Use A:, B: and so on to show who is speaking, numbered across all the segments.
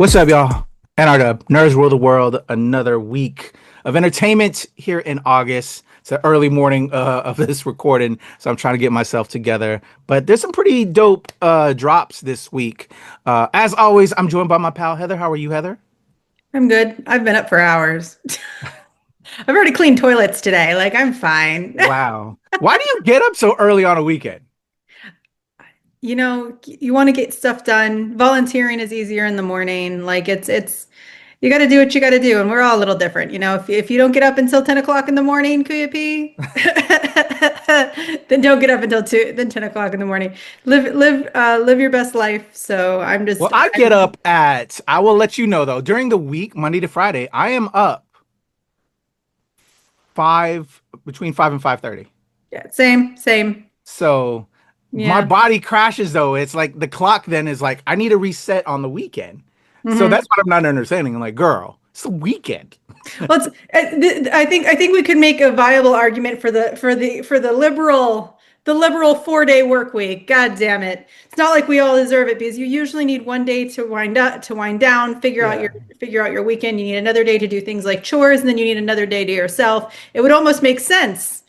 A: What's up, y'all? NRW Nerds Rule the World. Another week of entertainment here in August. It's the early morning of this recording, so I'm trying to get myself together. But there's some pretty dope drops this week. As always, I'm joined by my pal Heather. How are you, Heather?
B: I'm good. I've been up for hours. I've already cleaned toilets today. Like, I'm fine.
A: Wow. Why do you get up so early on a weekend?
B: You want to get stuff done. Volunteering is easier in the morning. Like you got to do what you got to do. And we're all a little different. If you don't get up until 10 o'clock in the morning, KAYFABEYBABY, then don't get up until 10 o'clock in the morning. Live your best life. So
A: Well, I get up I will let you know though, during the week, Monday to Friday, I am up between 5 and 5:30.
B: Yeah, same.
A: So my
B: Yeah.
A: body crashes though. It's like the clock then is like, I need a reset on the weekend. So
B: Mhm.
A: that's what I'm not understanding. I'm like, girl, it's the weekend.
B: Well, I think we could make a viable argument for the liberal 4-day work week. God damn it! It's not like we all deserve it because you usually need one day to wind down, figure out
A: Yeah.
B: your weekend. You need another day to do things like chores, and then you need another day to yourself. It would almost make sense,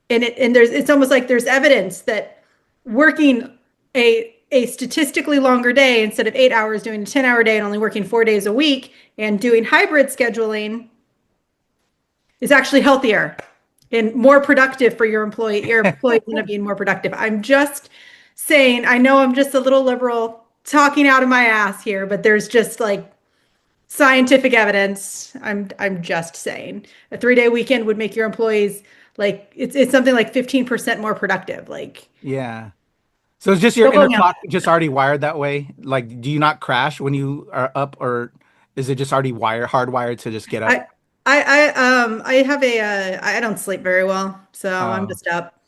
B: it's almost like there's evidence that working a statistically longer day instead of 8 hours, doing a 10-hour day and only working 4 days a week and doing hybrid scheduling is actually healthier and more productive for your employee. Your employees end up being more productive. I'm just saying, I know I'm just a little liberal talking out of my ass here, but there's just like scientific evidence. I'm just saying a 3-day weekend would make your employees like it's something like 15% more productive. Like,
A: Yeah. So it's just your
B: go
A: inner
B: going out.
A: clock just already wired that way? Like, do you not crash when you are up, or is it just already hardwired to just get up?
B: I I have I don't sleep very well, so I'm
A: Oh,
B: just up.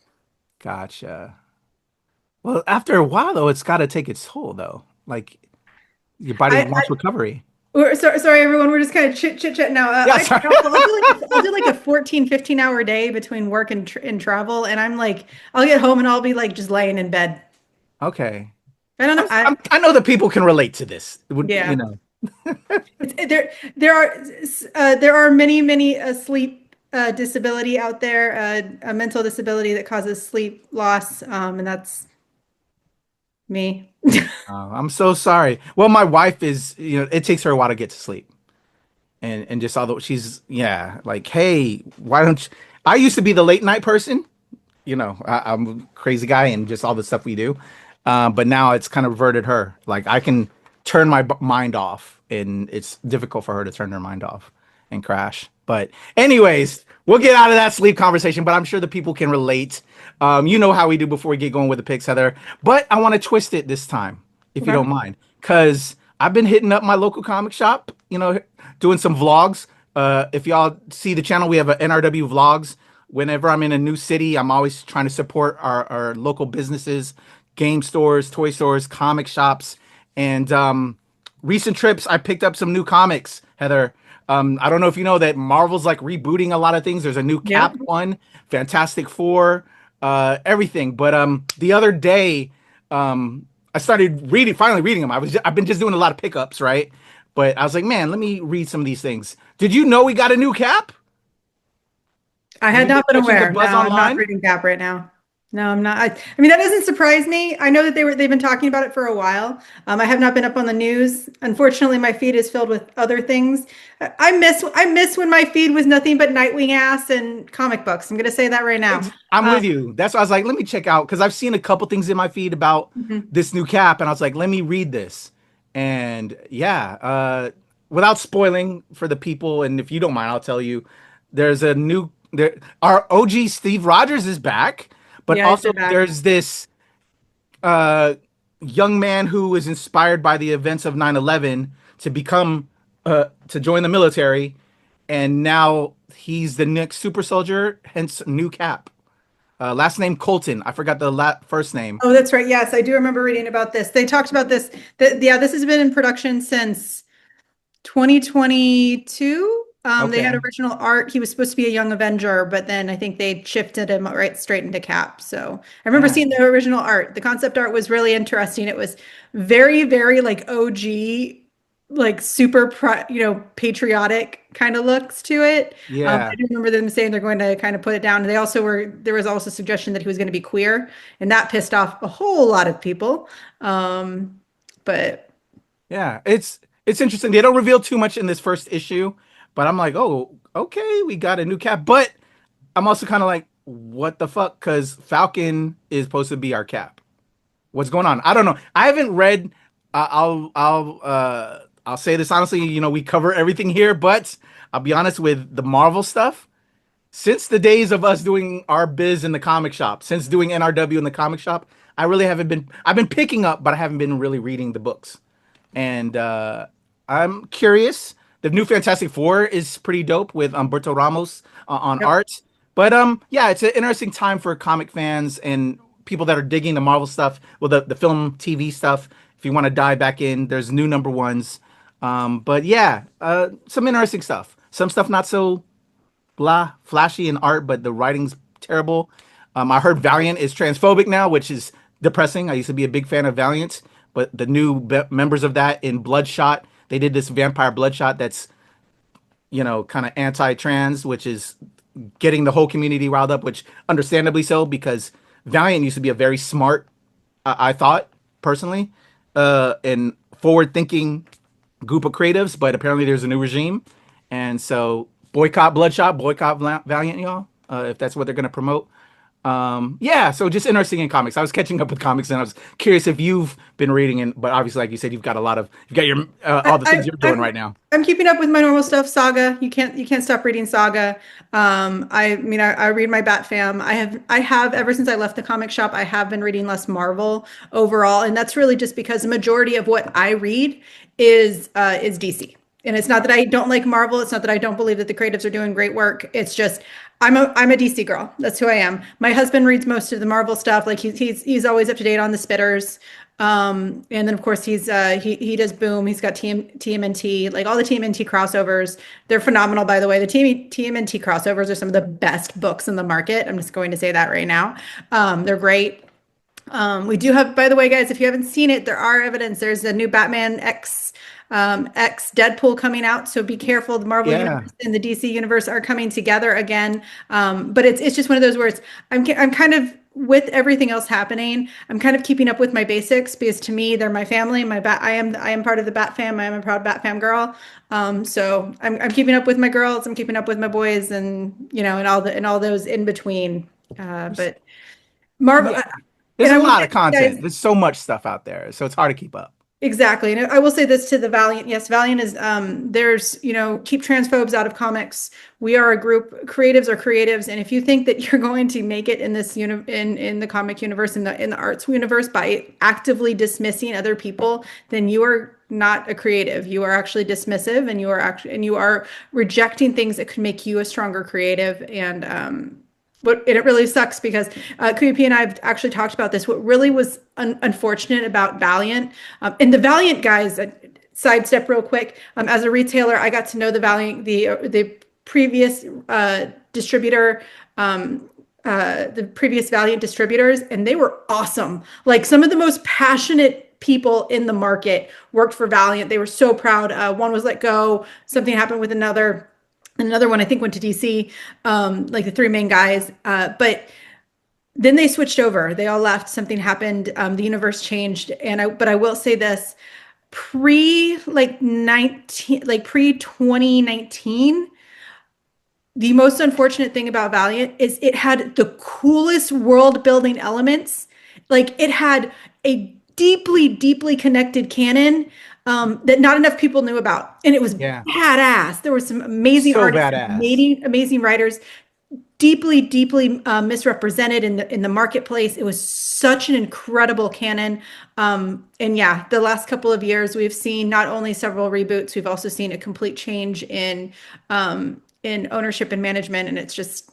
A: gotcha. Well, after a while though, it's got to take its toll though. Like your body
B: I
A: wants recovery.
B: sorry everyone, we're just kind of chit chat now.
A: Yeah,
B: I
A: sorry.
B: travel. I'll do like a 14, 15 hour day between work and travel, and I'm like I'll get home and I'll be like just laying in bed.
A: Okay.
B: I don't know.
A: I know that people can relate to this. You
B: Yeah.
A: know.
B: There are many sleep disability out there, a mental disability that causes sleep loss, and that's me.
A: Oh, I'm so sorry. Well, my wife is, it takes her a while to get to sleep. And just although she's, yeah, like, hey, why don't you? I used to be the late night person. I'm a crazy guy and just all the stuff we do. But now it's kind of reverted her. Like I can turn my mind off, and it's difficult for her to turn her mind off and crash. But anyways, we'll get out of that sleep conversation. But I'm sure the people can relate. You know how we do before we get going with the picks, Heather. But I want to twist it this time, if you
B: Okay.
A: don't mind, because I've been hitting up my local comic shop. Doing some vlogs. If y'all see the channel, we have a NRW vlogs. Whenever I'm in a new city, I'm always trying to support our local businesses, game stores, toy stores, comic shops. And recent trips, I picked up some new comics, Heather. I don't know if you know that Marvel's like rebooting a lot of things. There's a new Cap
B: Yep.
A: one, Fantastic Four, everything. But the other day, I started finally reading them. I've been just doing a lot of pickups, right? But I was like, man, let me read some of these things. Did you know we got a new Cap?
B: I
A: Have
B: had
A: you been
B: not been
A: catching the
B: aware. No,
A: buzz
B: I'm not
A: online?
B: reading Cap right now. No, I'm not. I mean, that doesn't surprise me. I know that they've been talking about it for a while. I have not been up on the news. Unfortunately, my feed is filled with other things. I miss when my feed was nothing but Nightwing ass and comic books. I'm gonna say that right now.
A: I'm
B: Um,
A: with you. That's why I was like, let me check out because I've seen a couple things in my feed about
B: mhm.
A: this new Cap, and I was like, let me read this. And yeah, without spoiling for the people, and if you don't mind, I'll tell you, there's a new there. Our OG Steve Rogers is back, but
B: Yeah, he's
A: also
B: been back.
A: there's this uh, young man who was inspired by the events of 9/11 to become to join the military, and now he's the next super soldier, hence new Cap. Last name Colton. I forgot the first name.
B: Oh, that's right. Yes, I do remember reading about this. They talked about this. Yeah, this has been in production since 2022. They had
A: Okay.
B: original art. He was supposed to be a young Avenger, but then I think they shifted him right straight into Cap. So I remember
A: Yeah.
B: seeing the original art. The concept art was really interesting. It was very, very like OG like super patriotic kind of looks to it. I
A: Yeah.
B: do remember them saying they're going to kind of put it down. They also were there was also suggestion that he was going to be queer, and that pissed off a whole lot of people. But
A: Yeah, it's interesting. They don't reveal too much in this first issue, but I'm like, oh, okay, we got a new cap. But I'm also kind of like, what the fuck? Because Falcon is supposed to be our cap. What's going on? I don't know. I haven't read. I'll say this honestly. We cover everything here, but I'll be honest with the Marvel stuff. Since the days of us doing our biz in the comic shop, since doing NRW in the comic shop, I really haven't been. I've been picking up, but I haven't been really reading the books. And I'm curious. The new Fantastic Four is pretty dope with Umberto Ramos on
B: yep.
A: art. But yeah, it's an interesting time for comic fans and people that are digging the Marvel stuff, well, the film, TV stuff. If you want to dive back in, there's new number ones. But yeah, some interesting stuff. Some stuff not so blah flashy in art, but the writing's terrible. I heard Valiant is transphobic now, which is depressing. I used to be a big fan of Valiant, but the new members of that in Bloodshot, they did this vampire Bloodshot that's kind of anti-trans, which is getting the whole community riled up, which understandably so because Valiant used to be a very smart, I thought personally, and forward-thinking group of creatives, but apparently there's a new regime, and so boycott Bloodshot, boycott Valiant, y'all, if that's what they're going to promote. Yeah, so just interesting in comics. I was catching up with comics, and I was curious if you've been reading, but obviously, like you said, you've got your all the things you're doing right now.
B: I'm keeping up with my normal stuff. Saga, you can't stop reading Saga. I mean, I read my Bat Fam. I have ever since I left the comic shop, I have been reading less Marvel overall, and that's really just because the majority of what I read is DC. And it's not that I don't like Marvel. It's not that I don't believe that the creatives are doing great work. It's just I'm a DC girl. That's who I am. My husband reads most of the Marvel stuff. Like he's always up to date on the spitters. And then of course he does Boom. He's got TMNT, like all the TMNT crossovers. They're phenomenal, by the way. The TMNT crossovers are some of the best books in the market. I'm just going to say that right now. They're great. We do have, by the way, guys, if you haven't seen it, there are evidence. There's a new Batman X Deadpool coming out, so be careful. The Marvel
A: Yeah.
B: universe and the DC universe are coming together again. But it's just one of those where I'm kind of with everything else happening. I'm kind of keeping up with my basics because to me they're my family. I am part of the Bat Fam. I am a proud Bat Fam girl. So I'm keeping up with my girls. I'm keeping up with my boys, and and all those in between. But Marvel.
A: Yeah, there's
B: And I
A: a
B: will
A: lot
B: say,
A: of content.
B: guys,
A: There's so much stuff out there, so it's hard to keep up.
B: exactly. And I will say this to the Valiant. Yes, Valiant is there's, keep transphobes out of comics. We are a group, creatives are creatives. And if you think that you're going to make it in this in the comic universe, in the arts universe by actively dismissing other people, then you are not a creative. You are actually dismissive, and you are rejecting things that could make you a stronger creative. And it really sucks because Creepy and I have actually talked about this. What really was unfortunate about Valiant, and the Valiant guys, sidestep real quick. As a retailer, I got to know the Valiant, the previous distributor, the previous Valiant distributors, and they were awesome. Like some of the most passionate people in the market worked for Valiant. They were so proud. One was let go. Something happened with another. And another one, I think, went to DC, like the three main guys. But then they switched over. They all left. Something happened. The universe changed. But I will say this: pre 2019, the most unfortunate thing about Valiant is it had the coolest world building elements. Like it had a deeply, deeply connected canon that not enough people knew about. And it was
A: Yeah,
B: badass. There were some amazing
A: so
B: artists,
A: badass.
B: amazing writers, deeply, deeply misrepresented in the marketplace. It was such an incredible canon. And yeah, the last couple of years, we've seen not only several reboots, we've also seen a complete change in ownership and management. And it's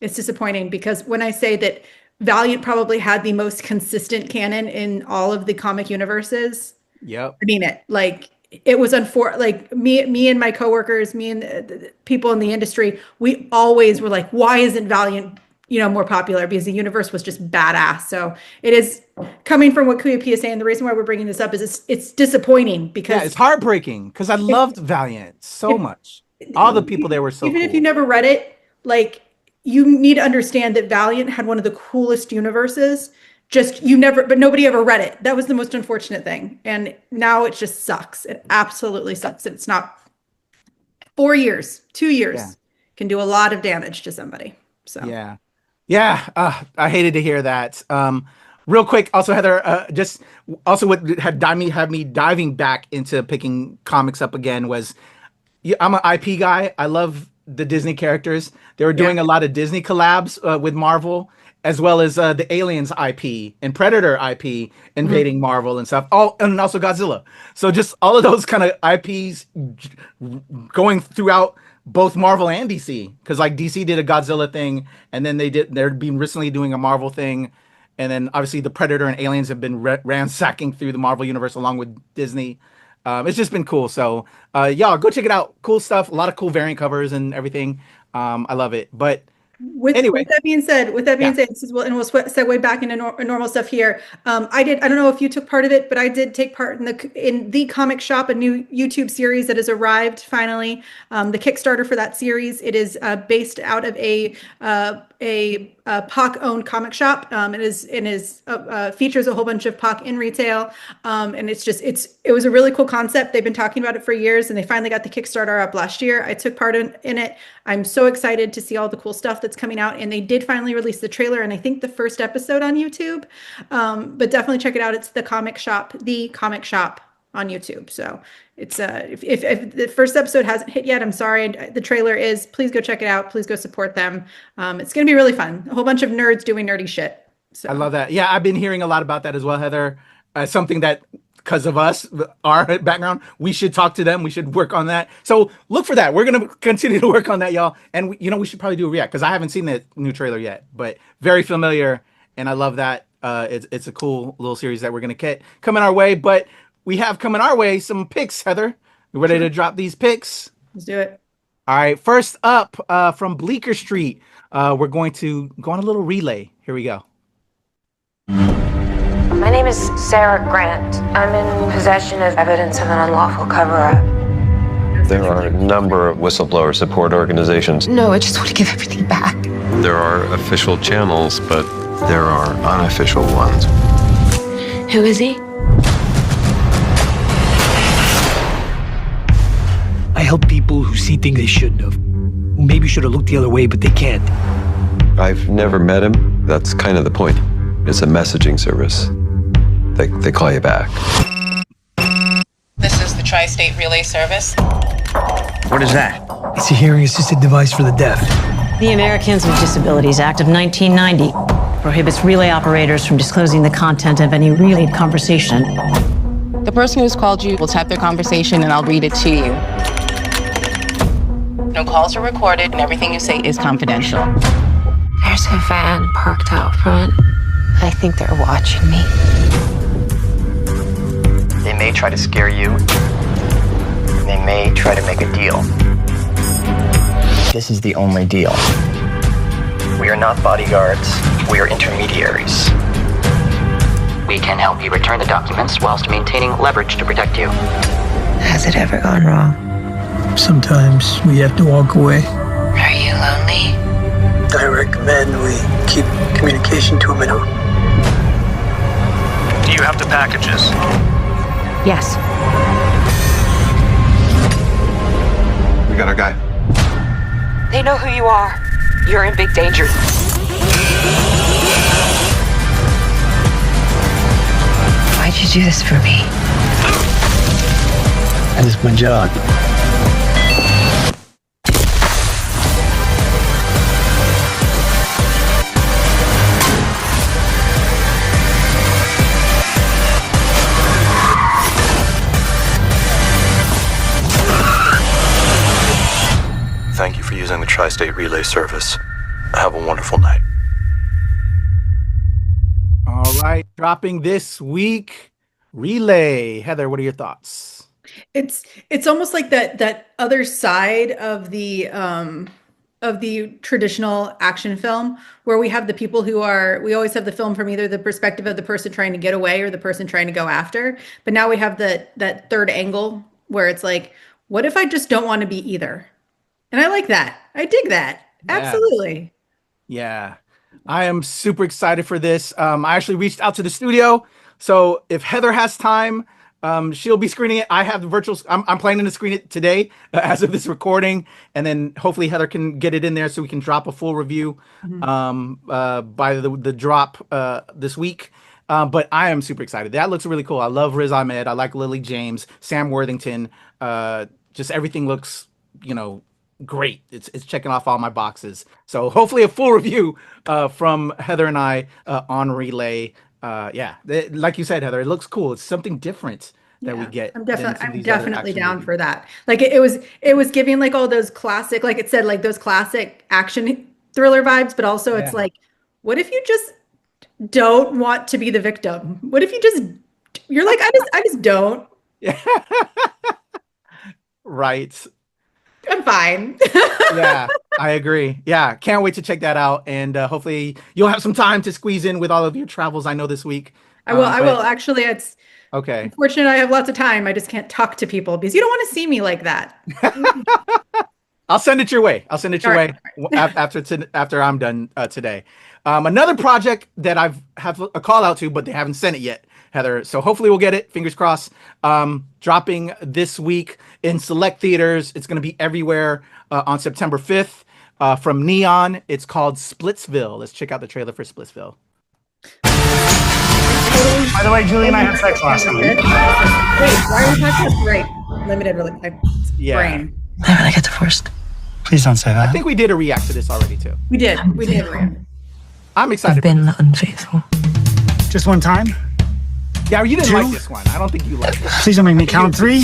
B: disappointing because when I say that Valiant probably had the most consistent canon in all of the comic universes,
A: Yep.
B: I mean it. Like it was like me and my coworkers, me and the people in the industry, we always were like, why isn't Valiant more popular because the universe was just badass. So it is coming from what KAYFABEYBABY is saying. The reason why we're bringing this up is it's disappointing
A: Yeah,
B: because
A: it's heartbreaking because I
B: if,
A: loved Valiant so
B: if
A: much. All the people there were so
B: even if you
A: cool.
B: never read it, like you need to understand that Valiant had one of the coolest universes. Just but nobody ever read it. That was the most unfortunate thing. And now it just sucks. It absolutely sucks. It's not 4 years, 2 years
A: Yeah.
B: can do a lot of damage to somebody. So
A: Yeah. Yeah. I hated to hear that. Real quick, also Heather, just also what had me diving back into picking comics up again was I'm an IP guy. I love the Disney characters. They were
B: yeah.
A: doing a lot of Disney collabs with Marvel, as well as the Aliens IP and Predator IP invading Marvel and stuff. Oh, and also Godzilla. So just all of those kind of IPs going throughout both Marvel and DC. Because like DC did a Godzilla thing, and then they're been recently doing a Marvel thing. And then obviously the Predator and Aliens have been ransacking through the Marvel universe along with Disney. It's just been cool. So y'all go check it out. Cool stuff. A lot of cool variant covers and everything. I love it. But anyway,
B: With that being said,
A: yeah.
B: this is and we'll segue back into normal stuff here. I don't know if you took part of it, but I did take part in the comic shop, a new YouTube series that has arrived finally. The Kickstarter for that series. It is based out of a POC owned comic shop. It features a whole bunch of POC in retail. And it was a really cool concept. They've been talking about it for years, and they finally got the Kickstarter up last year. I took part in it. I'm so excited to see all the cool stuff that's coming out. And they did finally release the trailer, and I think the first episode on YouTube. But definitely check it out. It's the comic shop on YouTube. So it's if the first episode hasn't hit yet, I'm sorry. The trailer is. Please go check it out. Please go support them. It's gonna be really fun. A whole bunch of nerds doing nerdy shit. So
A: I love that. Yeah, I've been hearing a lot about that as well, Heather. Something that because of us, our background, we should talk to them. We should work on that. So look for that. We're gonna continue to work on that, y'all. And we should probably do a react because I haven't seen the new trailer yet, but very familiar, and I love that. It's a cool little series that we're gonna get coming our way. But we have coming our way some picks, Heather. You ready to drop these picks?
B: let's do it.
A: All right. First up, from Bleecker Street, we're going to go on a little relay. Here we go.
C: My name is Sarah Grant. I'm in possession of evidence of an unlawful cover-up.
D: There are a number of whistleblower support organizations.
C: No, I just want to give everything back.
D: There are official channels, but there are unofficial ones.
C: Who is he?
E: I help people who see things they shouldn't have, who maybe should have looked the other way, but they can't.
D: I've never met him. That's kind of the point. It's a messaging service. They call you back.
F: This is the Tri-State Relay Service.
E: What is that? It's a hearing-assisted device for the deaf.
G: The Americans with Disabilities Act of 1990 prohibits relay operators from disclosing the content of any relayed conversation.
F: The person who's called you will type their conversation and I'll read it to you. No calls are recorded and everything you say is confidential.
C: There's a van parked out front. I think they're watching me.
H: They may try to scare you. They may try to make a deal. This is the only deal. We are not bodyguards. We are intermediaries. We can help you return the documents whilst maintaining leverage to protect you.
C: Has it ever gone wrong?
E: Sometimes we have to walk away.
C: Are you lonely?
E: I recommend we keep communication to a minimum.
I: Do you have the packages?
C: Yes.
D: We got our guy.
C: They know who you are. You're in big danger. Why'd you do this for me?
E: That is my job.
I: Thank you for using the Tri-State Relay Service. Have a wonderful night.
A: All right, dropping this week, Relay. Heather, what are your thoughts?
B: It's almost like that other side of of the traditional action film, where we have the people we always have the film from either the perspective of the person trying to get away or the person trying to go after. But now we have that third angle where it's like, what if I just don't want to be either? And I like that. I dig that.
A: Yeah.
B: Absolutely.
A: Yeah. I am super excited for this. I actually reached out to the studio. So if Heather has time, she'll be screening it. I have the virtual. I'm planning to screen it today as of this recording, and then hopefully Heather can get it in there so we can drop a full review by the drop this week. But I am super excited. That looks really cool. I love Riz Ahmed. I like Lily James, Sam Worthington. Just everything looks, great. It's checking off all my boxes. So hopefully a full review from Heather and I on Relay. Like you said, Heather, it looks cool. It's something different that we get.
B: I'm definitely down for that. Like it was giving like all those classic, like it said, like those classic action thriller vibes, but also it's like, what if you just don't want to be the victim? What if you're like, I just don't.
A: Yeah. Right.
B: I'm fine.
A: Yeah, I agree. Yeah, can't wait to check that out. And hopefully you'll have some time to squeeze in with all of your travels, I know, this week.
B: I will. Actually, it's
A: okay.
B: Unfortunate I have lots of time. I just can't talk to people because you don't want to see me like that.
A: I'll send it your way. After I'm done today. Another project that I've have a call out to, but they haven't sent it yet, Heather. So hopefully we'll get it. Fingers crossed. Dropping this week in select theaters. It's going to be everywhere on September 5th from Neon. It's called Splitsville. Let's check out the trailer for Splitsville.
J: By the way, Julie and I had sex last night.
B: Wait, why are we talking about great? Limited really brain.
J: How did I get divorced? Please don't say that.
A: I think we did a react to this already too.
B: We did a react.
A: I'm excited.
J: I've been unfaithful. Just one time?
A: Yeah, you didn't
J: 2?
A: like this one. I don't think you liked it.
J: Please don't make me count 3.
B: I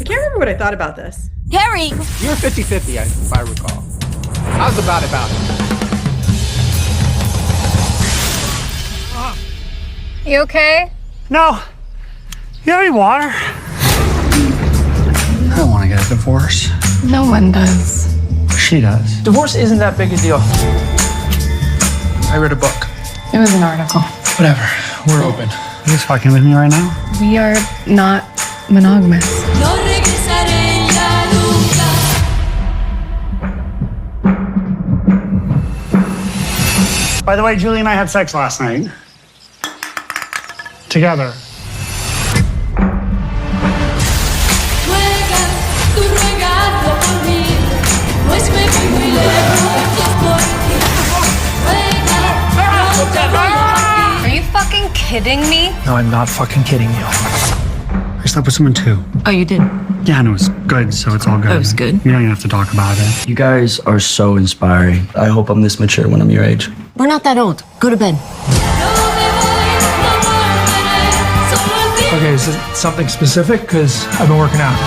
B: can't remember what I thought about this.
C: Harry!
A: You were 50-50, if I recall. I was about it.
C: You okay?
J: No. You have any water? I don't want to get a divorce.
C: No one does.
J: She does.
K: Divorce isn't that big a deal. I read a book.
C: It was an article.
K: Whatever. We're open.
J: Are you just fucking with me right now?
C: We are not monogamous.
J: By the way, Julie and I had sex last night. Together.
C: Are you fucking kidding me?
K: No, I'm not fucking kidding you.
J: I slept with someone too.
C: Oh, you did?
J: Yeah, and it was good, so it's all good.
C: Oh, it was good?
J: You don't even have to talk about it.
L: You guys are so inspiring. I hope I'm this mature when I'm your age.
C: We're not that old. Go to bed.
K: Okay, is it something specific? Because I've been working out.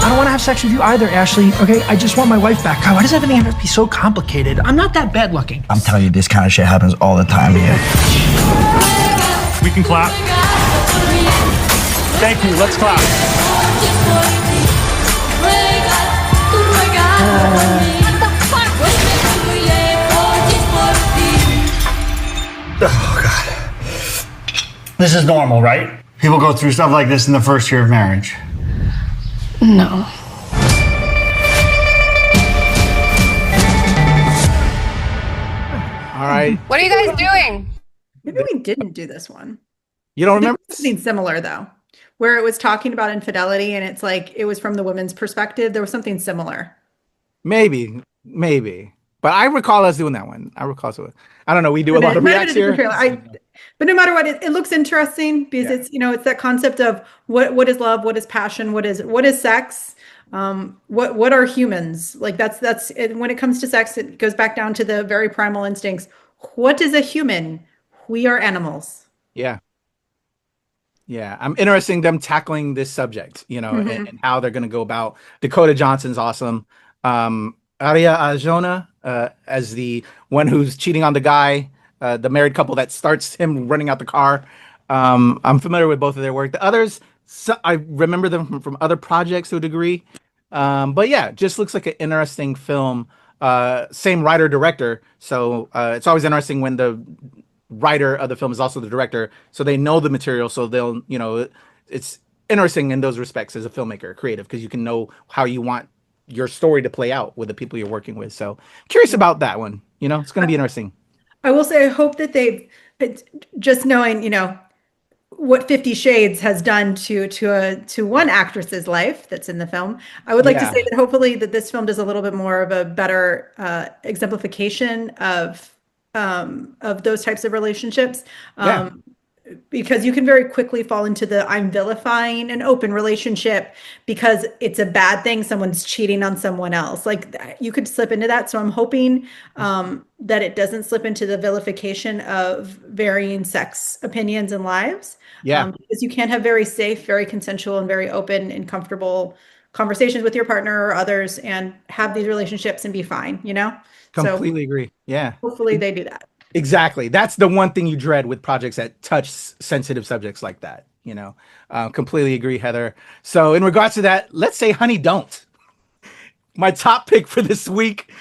K: I don't want to have sex with you either, Ashley. Okay, I just want my wife back. God, why does everything have to be so complicated? I'm not that bad looking.
L: I'm telling you, this kind of shit happens all the time here.
J: We can clap. Thank you, let's clap. Oh, God. This is normal, right? People go through stuff like this in the first year of marriage.
C: No.
A: All right.
C: What are you guys doing?
B: Maybe we didn't do this one.
A: You don't remember?
B: Something similar though, where it was talking about infidelity and it's like it was from the women's perspective. There was something similar.
A: Maybe. But I recall us doing that one. I don't know. We do a lot of reacts here.
B: But no matter what, it looks interesting because it's it's that concept of what is love, what is passion, what is sex, what are humans? Like that's when it comes to sex, it goes back down to the very primal instincts. What is a human? We are animals.
A: Yeah. I'm interested in them tackling this subject, and how they're going to go about. Dakota Johnson's awesome. Aria Arjona as the one who's cheating on the guy, the married couple that starts him running out the car. I'm familiar with both of their work. The others, I remember them from other projects to a degree. But yeah, just looks like an interesting film. Same writer director, so it's always interesting when the writer of the film is also the director, so they know the material, so they'll, it's interesting in those respects as a filmmaker, creative, because you can know how you want your story to play out with the people you're working with. So curious about that one. It's going to be interesting.
B: I will say, I hope that just knowing, what 50 Shades has done to one actress's life that's in the film. I would like to say that hopefully that this film does a little bit more of a better exemplification of those types of relationships. Because you can very quickly fall into the I'm vilifying an open relationship because it's a bad thing. Someone's cheating on someone else. Like you could slip into that. So I'm hoping that it doesn't slip into the vilification of varying sex opinions and lives. Because you can't have very safe, very consensual, and very open and comfortable conversations with your partner or others and have these relationships and be fine,
A: Completely agree. Yeah.
B: Hopefully they do that.
A: Exactly. That's the one thing you dread with projects that touch sensitive subjects like that. Completely agree, Heather. So in regards to that, let's say Honey Don't. My top pick for this week,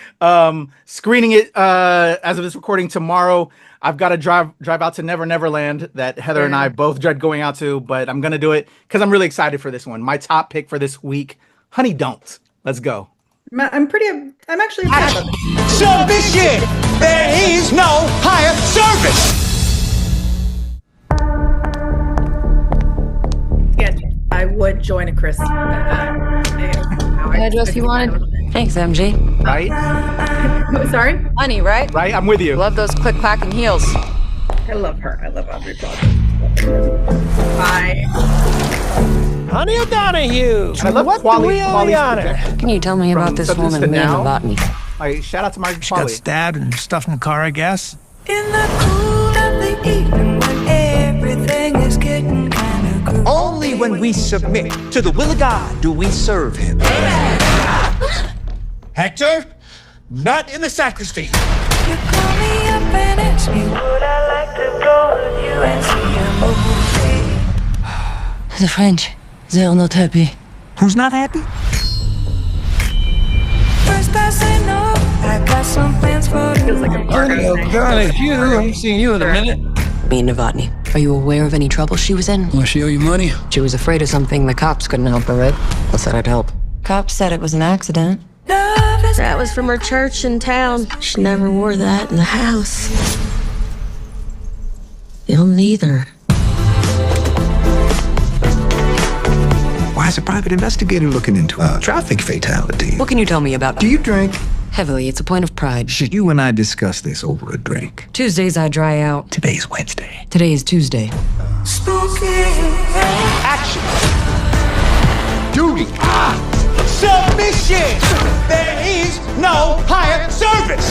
A: screening it as of this recording tomorrow. I've got to drive out to Never Neverland that Heather and I both dread going out to, but I'm going to do it because I'm really excited for this one. My top pick for this week, Honey Don't. Let's go.
B: I'm actually proud of it.
M: Submission! There is no higher service!
B: Yeah, I would join a Chris.
F: Address you wanted? Thanks, MG.
A: Right?
B: Sorry?
F: Honey, right?
A: Right, I'm with you.
F: Love those click-clacking heels.
B: I love her. I love Audrey Plaza. Bye.
M: Honey O'Donoghue!
A: I love
M: what
A: quality,
M: do we owe the honor?
F: Can you tell me about this woman, Eenie Meanie?
A: Shout out to Mark
K: She got stabbed and stuffed in the car, I guess.
N: In the cool of the evening when everything is getting kind of cool.
M: Only when we submit to the will of God do we serve him. Hector, not in the sacristy.
N: You call me up and ask me would I like to go with you and see a movie.
F: The French, they're not happy.
K: Who's not happy?
N: First I say no, I got some plans for you.
B: Feels like a
M: Honey O'Donoghue, I haven't seen you in a minute.
F: Me, Novotny. Are you aware of any trouble she was in?
L: Will she owe you money?
F: She was afraid of something the cops couldn't help her with. I said I'd help. Cops said it was an accident.
N: That
O: was from her church in town. She never wore that in the house. You'll neither.
P: Why is a private investigator looking into a traffic fatality?
F: What can you tell me about?
P: Do you drink?
F: Heavily, it's a point of pride.
P: Should you and I discuss this over a drink?
F: Tuesdays I dry out.
P: Today's Wednesday.
F: Today is Tuesday.
N: spooky.
M: Action. Duty. Submission. There is no higher service.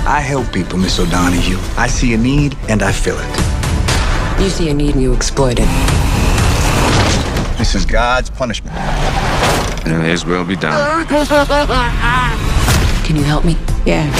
P: I help people, Miss O'Donoghue. I see a need and I fill it.
F: You see a need and you exploit it.
P: This is God's punishment.
Q: And His will be done.
F: Can you help me?
O: Yeah.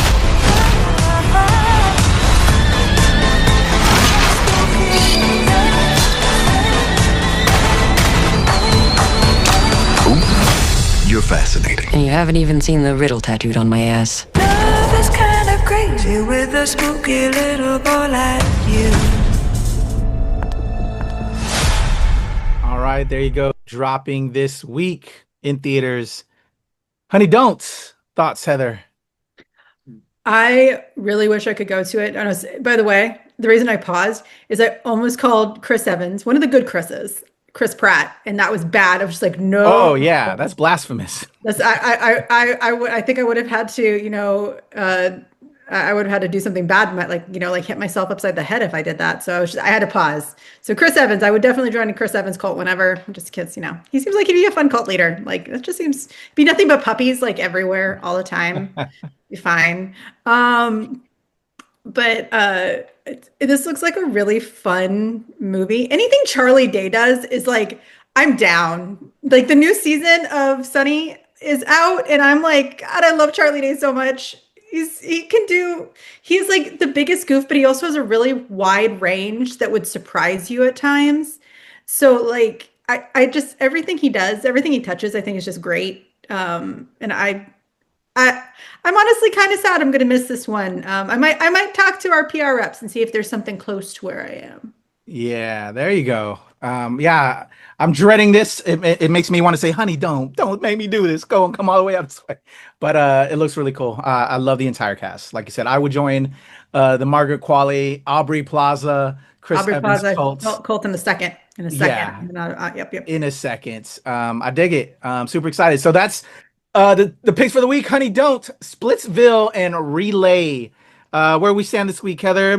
P: You're fascinating.
F: And you haven't even seen the riddle tattooed on my ass.
N: Love is kind of crazy with a spooky little boy like you.
A: All right, there you go. Dropping this week in theaters. Honey, don't. Thoughts, Heather?
B: I really wish I could go to it. By the way, the reason I paused is I almost called Chris Evans, one of the good Chris's, Chris Pratt, and that was bad. I was just like, no.
A: Oh yeah, that's blasphemous.
B: That's I think I would have had to, I would have had to do something bad, like hit myself upside the head if I did that. So I had to pause. So Chris Evans, I would definitely join a Chris Evans cult whenever. Just kids, he seems like he'd be a fun cult leader. Like it just seems be nothing but puppies, like everywhere, all the time. Be fine. But this looks like a really fun movie. Anything Charlie Day does is like, I'm down. Like the new season of Sunny is out, and I'm like, God, I love Charlie Day so much. He's like the biggest goof, but he also has a really wide range that would surprise you at times. So like I just everything he does, everything he touches, I think is just great. And I'm honestly kind of sad I'm going to miss this one. I might talk to our PR reps and see if there's something close to where I am.
A: Yeah, there you go. Yeah, I'm dreading this. It makes me want to say, honey, don't make me do this. Go and come all the way out this way. But it looks really cool. I love the entire cast. Like you said, I would join the Margaret Qualley, Aubrey Plaza, Chris
B: Aubrey
A: Evans,
B: Plaza,
A: Colt.
B: Colt in the second. In a second.
A: Yeah.
B: Yep.
A: In a second. I dig it. Super excited. So that's the picks for the week. Honey, don't. Splitsville and Relay. Where we stand this week, Heather?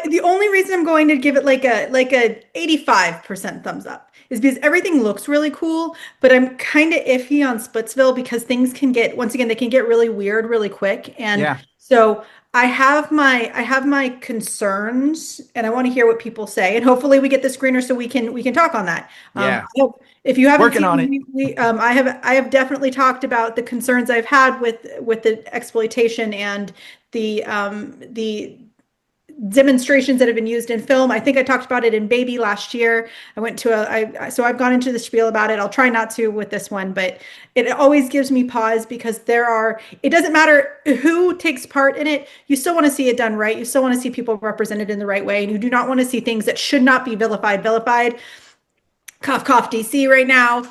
B: The only reason I'm going to give it like a 85% thumbs up is because everything looks really cool, but I'm kind of iffy on Splitsville because things can get, once again, they can get really weird really quick. And so I have my concerns and I want to hear what people say, and hopefully we get the screener so we can talk on that. If you haven't
A: working on it,
B: I have definitely talked about the concerns I've had with the exploitation and the demonstrations that have been used in film. I think I talked about it in Baby last year. I went to so I've gone into the spiel about it. I'll try not to with this one, but it always gives me pause because it doesn't matter who takes part in it. You still want to see it done right. You still want to see people represented in the right way. And you do not want to see things that should not be vilified. Cough, cough, DC right now.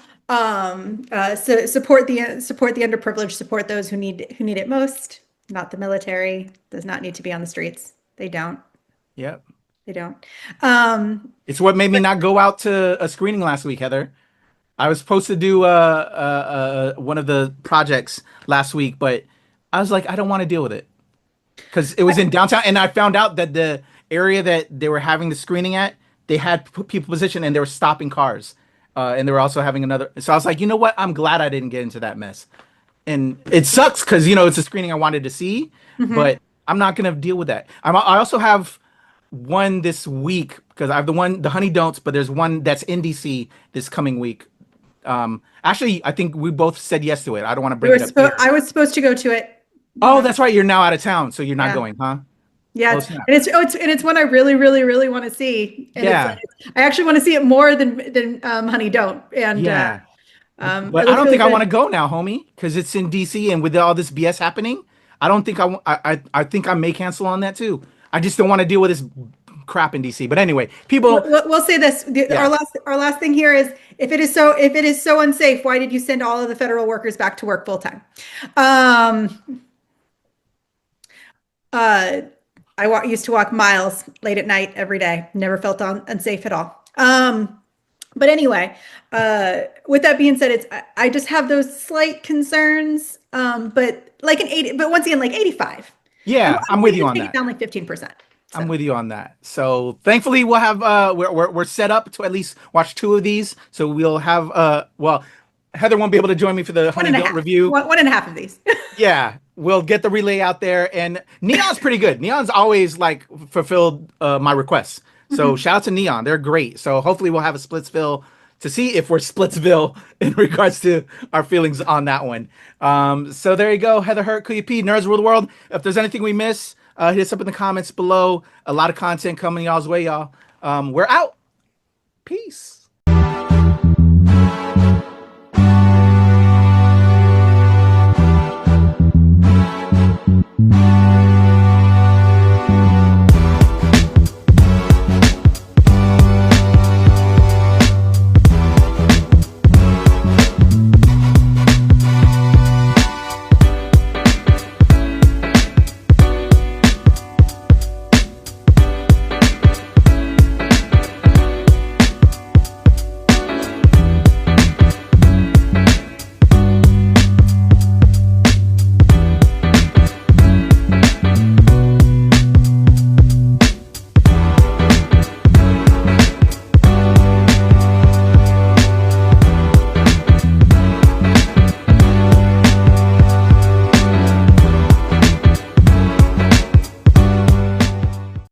B: So support the underprivileged, support those who need it most. Not the military. Does not need to be on the streets. They don't.
A: Yep.
B: They don't.
A: It's what made me not go out to a screening last week, Heather. I was supposed to do one of the projects last week, but I was like, I don't want to deal with it because it was in downtown, and I found out that the area that they were having the screening at, they had people positioned and they were stopping cars, and they were also having another. So I was like, you know what? I'm glad I didn't get into that mess, and it sucks because it's a screening I wanted to see, but I'm not gonna deal with that. I also have one this week because I have the Honey Don'ts, but there's one that's in DC this coming week. Actually, I think we both said yes to it. I don't want to bring it up.
B: I was supposed to go to it.
A: Oh, that's right. You're now out of town, so you're not going, huh?
B: Yeah, and it's one I really, really, really want to see. And I actually want to see it more than Honey Don't. And
A: but I don't think I want to go now, homie, because it's in DC, and with all this BS happening, I don't think I think I may cancel on that too. I just don't want to deal with this crap in DC. But anyway, people.
B: We'll say this. Our last thing here is if it is so unsafe, why did you send all of the federal workers back to work full time? I used to walk miles late at night every day. Never felt unsafe at all. But anyway, with that being said, I just have those slight concerns. But like but once again, like 85.
A: Yeah, I'm with you on that.
B: Down like 15%. So.
A: I'm with you on that. So thankfully we'll have we're set up to at least watch 2 of these. So we'll have Heather won't be able to join me for the Honey Don't review.
B: One and a half of these.
A: Yeah, we'll get the relay out there, and Neon's pretty good. Neon's always like fulfilled my requests. So shout out to Neon, they're great. So hopefully we'll have a Splitsville to see if we're Splitsville in regards to our feelings on that one. So there you go, Heather Hurt, KUP, Nerds Rule the World. If there's anything we miss, hit us up in the comments below. A lot of content coming y'all's way, y'all. We're out. Peace.